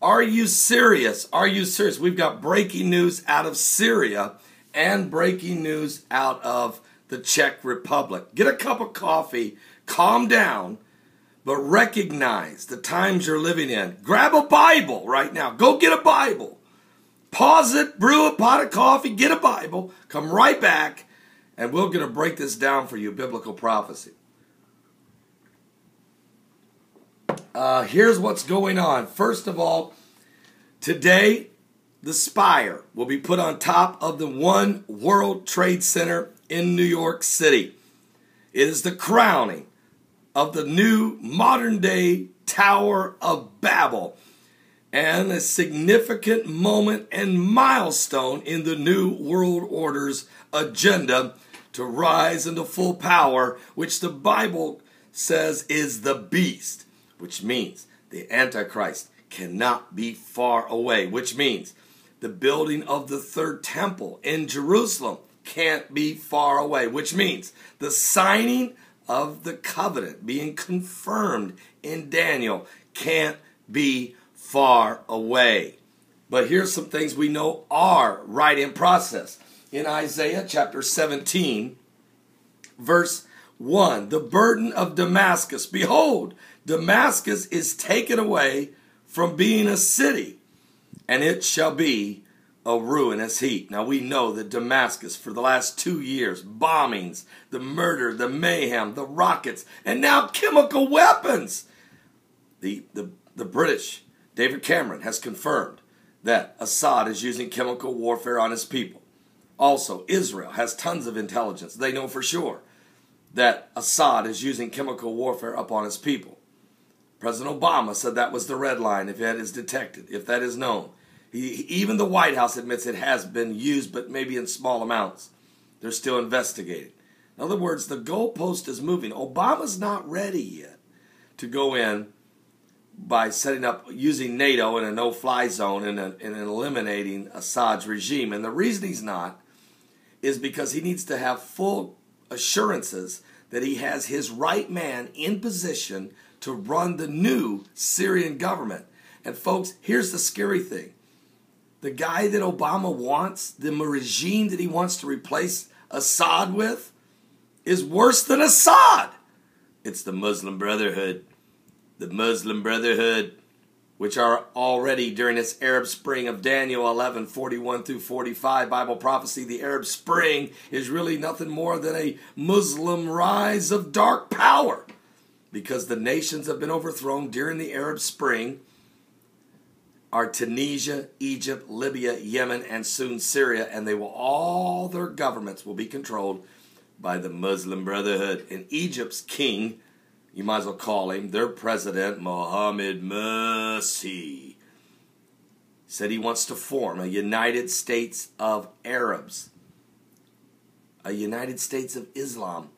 Are you serious? Are you serious? We've got breaking news out of Syria and breaking news out of the Czech Republic. Get a cup of coffee, calm down, but recognize the times you're living in. Grab a Bible right now. Go get a Bible. Pause it, brew a pot of coffee, get a Bible, come right back, and we're going to break this down for you, biblical prophecy. Here's what's going on. First of all, today, the spire will be put on top of the One World Trade Center in New York City. It is the crowning of the new modern-day Tower of Babel and a significant moment and milestone in the New World Order's agenda to rise into full power, which the Bible says is the beast, which means the Antichrist cannot be far away, which means the building of the third temple in Jerusalem can't be far away, which means the signing of the covenant being confirmed in Daniel can't be far away. But here's some things we know are right in process. In Isaiah chapter 17, verse 1, the burden of Damascus. Behold, Damascus is taken away from being a city, and it shall be a ruinous heap. Now we know that Damascus, for the last 2 years, bombings, the murder, the mayhem, the rockets, and now chemical weapons. The British, David Cameron, has confirmed that Assad is using chemical warfare on his people. Also, Israel has tons of intelligence. They know for sure that Assad is using chemical warfare upon his people. President Obama said that was the red line if that is detected, if that is known. Even the White House admits it has been used, but maybe in small amounts. They're still investigating. In other words, the goalpost is moving. Obama's not ready yet to go in by setting up, using NATO in a no-fly zone and eliminating Assad's regime. And the reason he's not is because he needs to have full assurances that he has his right man in position to run the new Syrian government. And folks, here's the scary thing. The guy that Obama wants, the regime that he wants to replace Assad with, is worse than Assad. It's the Muslim Brotherhood. The Muslim Brotherhood, which are already during this Arab Spring of Daniel 11:41 through 45 Bible prophecy. The Arab Spring is really nothing more than a Muslim rise of dark power, because the nations have been overthrown during the Arab Spring are Tunisia, Egypt, Libya, Yemen, and soon Syria, and all their governments will be controlled by the Muslim Brotherhood. And Egypt's king, you might as well call him, their president, Mohammed Morsi, said he wants to form a United States of Arabs, a United States of Islam,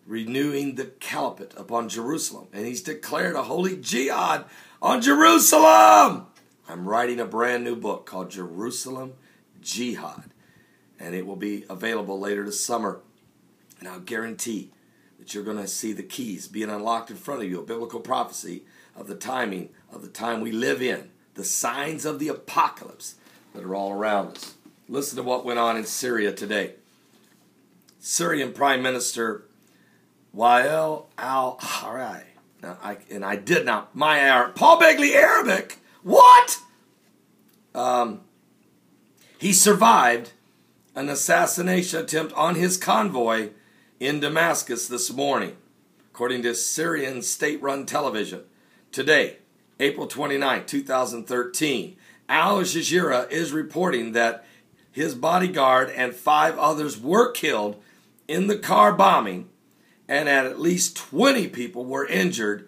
renewing the caliphate upon Jerusalem. And he's declared a holy jihad on Jerusalem. I'm writing a brand new book called Jerusalem Jihad, and it will be available later this summer. And I'll guarantee that you're going to see the keys being unlocked in front of you, a biblical prophecy of the timing of the time we live in, the signs of the apocalypse that are all around us. Listen to what went on in Syria today. Syrian Prime Minister Wael al-Harai. Now, I did not, Paul Begley Arabic, what? He survived an assassination attempt on his convoy in Damascus this morning, according to Syrian state-run television. Today, April 29, 2013, Al Jazeera is reporting that his bodyguard and 5 others were killed in the car bombing, and at least 20 people were injured,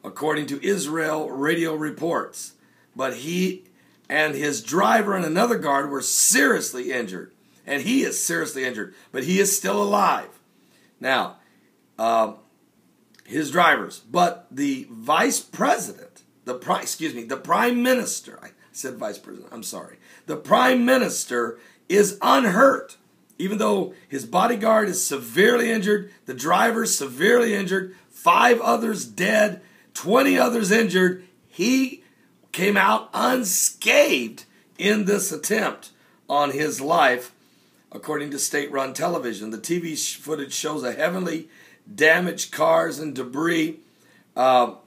according to Israel radio reports. But he and his driver and another guard were seriously injured. And he is seriously injured, but he is still alive. Now, his drivers, but the vice president, the prime minister, I said vice president, I'm sorry. The prime minister is unhurt. Even though his bodyguard is severely injured, the driver severely injured, 5 others dead, 20 others injured, he came out unscathed in this attempt on his life, according to state-run television. The TV footage shows a heavily damaged cars and debris, and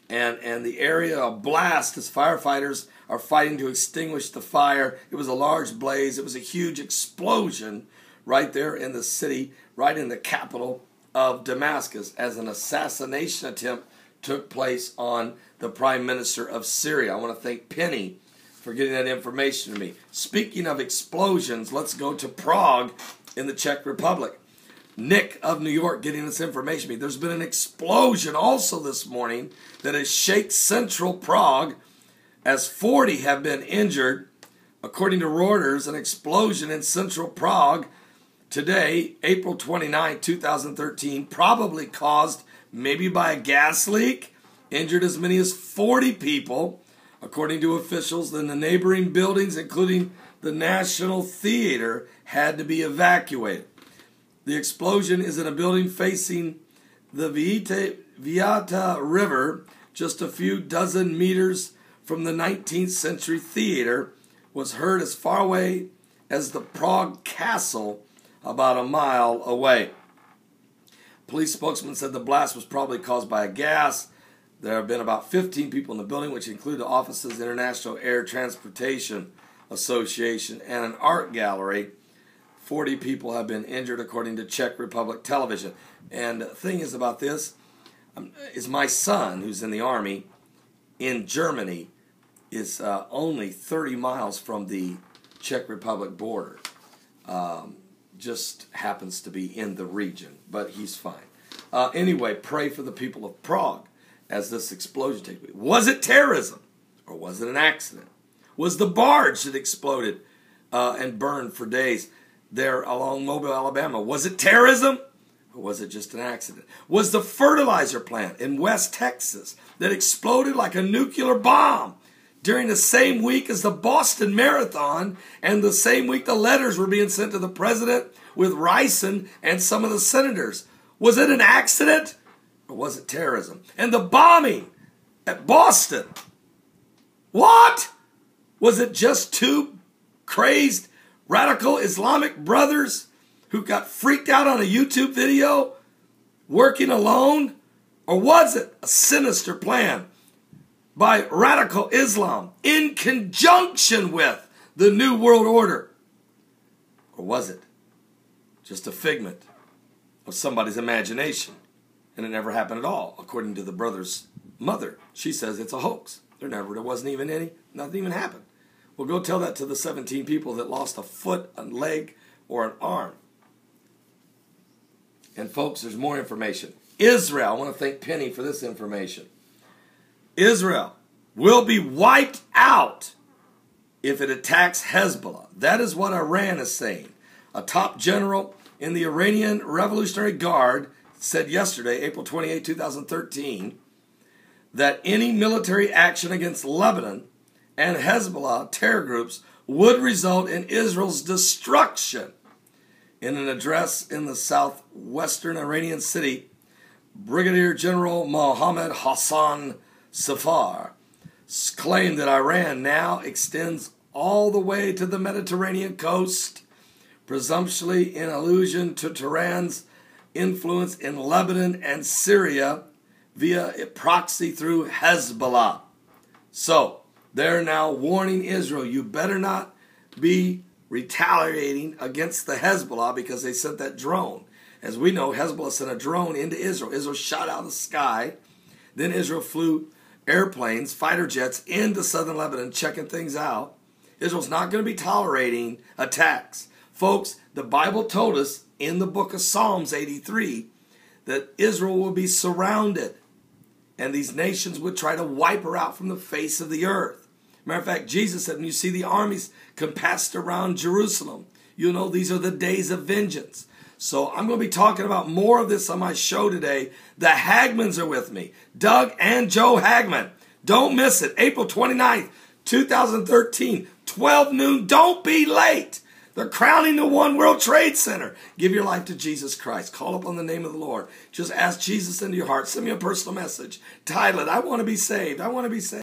the area a blast as firefighters are fighting to extinguish the fire. It was a large blaze. It was a huge explosion right there in the city, right in the capital of Damascus, as an assassination attempt took place on the Prime Minister of Syria. I want to thank Penny for getting that information to me. Speaking of explosions, let's go to Prague in the Czech Republic. Nick of New York getting this information to me. There's been an explosion also this morning that has shaken central Prague, as 40 have been injured. According to Reuters, an explosion in central Prague today, April 29, 2013, probably caused maybe by a gas leak, injured as many as 40 people. According to officials, then the neighboring buildings, including the National Theater, had to be evacuated. The explosion is in a building facing the Viata River, just a few dozen meters from the 19th century theater, was heard as far away as the Prague Castle, about a mile away. Police spokesman said the blast was probably caused by a gas. There have been about 15 people in the building, which include the offices of the International Air Transportation Association and an art gallery. 40 people have been injured, according to Czech Republic television. And the thing is about this, is my son, who's in the Army, in Germany, is only 30 miles from the Czech Republic border. Just happens to be in the region, but he's fine. Anyway, pray for the people of Prague as this explosion takes place. Was it terrorism, or was it an accident? Was the barge that exploded and burned for days there along Mobile, Alabama, was it terrorism, or was it just an accident? Was the fertilizer plant in West Texas that exploded like a nuclear bomb during the same week as the Boston Marathon, and the same week the letters were being sent to the president with ricin and some of the senators, was it an accident, or was it terrorism? And the bombing at Boston, what? Was it just two crazed radical Islamic brothers who got freaked out on a YouTube video working alone? Or was it a sinister plan by radical Islam in conjunction with the New World Order? Or was it just a figment of somebody's imagination, and it never happened at all, according to the brother's mother? She says it's a hoax. There wasn't even any, nothing even happened. Well, go tell that to the 17 people that lost a foot, a leg, or an arm. And folks, there's more information. Israel, I want to thank Penny for this information. Israel will be wiped out if it attacks Hezbollah. That is what Iran is saying. A top general in the Iranian Revolutionary Guard said yesterday, April 28, 2013, that any military action against Lebanon and Hezbollah terror groups would result in Israel's destruction. In an address in the southwestern Iranian city, Brigadier General Mohammed Hassan Safar claimed that Iran now extends all the way to the Mediterranean coast, presumptuously in allusion to Tehran's influence in Lebanon and Syria via a proxy through Hezbollah. So, they're now warning Israel, you better not be retaliating against the Hezbollah because they sent that drone. As we know, Hezbollah sent a drone into Israel. Israel shot out of the sky. Then Israel flew airplanes, fighter jets, into southern Lebanon, checking things out. Israel's not going to be tolerating attacks. Folks, the Bible told us in the book of Psalms 83 that Israel will be surrounded, and these nations would try to wipe her out from the face of the earth. Matter of fact, Jesus said, when you see the armies compassed around Jerusalem, you know these are the days of vengeance. So I'm going to be talking about more of this on my show today. The Hagmans are with me. Doug and Joe Hagman. Don't miss it. April 29th, 2013, 12 noon. Don't be late. They're crowning the One World Trade Center. Give your life to Jesus Christ. Call upon the name of the Lord. Just ask Jesus into your heart. Send me a personal message. Title it, I want to be saved. I want to be saved.